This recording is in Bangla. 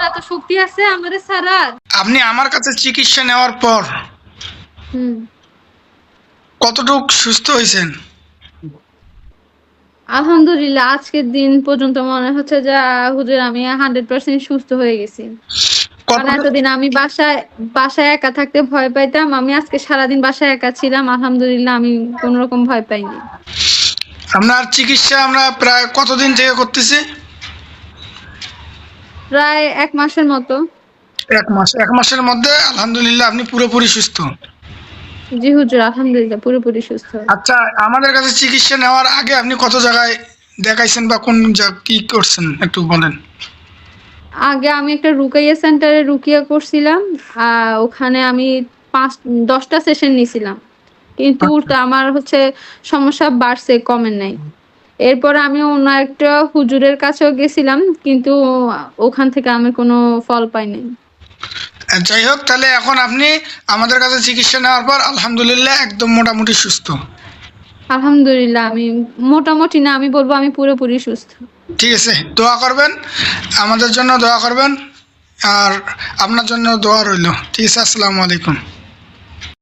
এত শক্তি আছে আমাদের ছাড়ার? আপনি আমার কাছে চিকিৎসা নেওয়ার পর হুম। কতটুকু সুস্থ হয়েছেন? আলহামদুলিল্লাহ আজকের দিন পর্যন্ত মনে হচ্ছে যে হুজুর আমি 100% সুস্থ হয়ে গেছি। কারণ কতটুকু এতদিন আমি বাসায় একা থাকতে ভয় পাইতাম। আমি আজকে সারাদিন বাসায় একা ছিলাম। আলহামদুলিল্লাহ আমি কোনো রকম ভয় পাইনি। আপনার চিকিৎসা আমরা প্রায় কতদিন থেকে করতেছি? প্রায় ১ মাসের মতো। 1 মাস। 1 মাসের মধ্যে আলহামদুলিল্লাহ আপনি পুরোপুরি সুস্থ। জি হুজুর আলহামদুলিল্লাহ পুরোপুরি সুস্থ। আচ্ছা, আমাদের কাছে চিকিৎসা নেওয়ার আগে আপনি কত জায়গায় দেখাইছেন বা কোন কি করছেন একটু বলেন। আগে আমি একটা রুকাইয়া সেন্টারে রুকিয়া করছিলাম। ওখানে আমি ৫-১০ টা সেশন নিছিলাম। কিন্তু আচ্ছা, উল্টা আমার হচ্ছে সমস্যা বাড়ছে, কমে নাই। এরপরে আমি অন্য একটা হুজুরের কাছেও গেছিলাম। কিন্তু ওখান থেকে আমি কোনো ফল পাই নাই। যাই হোক, তাহলে এখন আপনি আমাদের কাছে চিকিৎসা নেওয়ার পর আলহামদুলিল্লাহ একদম মোটামুটি সুস্থ। আলহামদুলিল্লাহ আমি মোটামুটি না, আমি বলব আমি পুরোপুরি সুস্থ। ঠিক আছে, দোয়া করবেন, আমাদের জন্য দোয়া করবেন, আর আপনার জন্য দোয়া রইল। ঠিক আছে, আসসালামু আলাইকুম।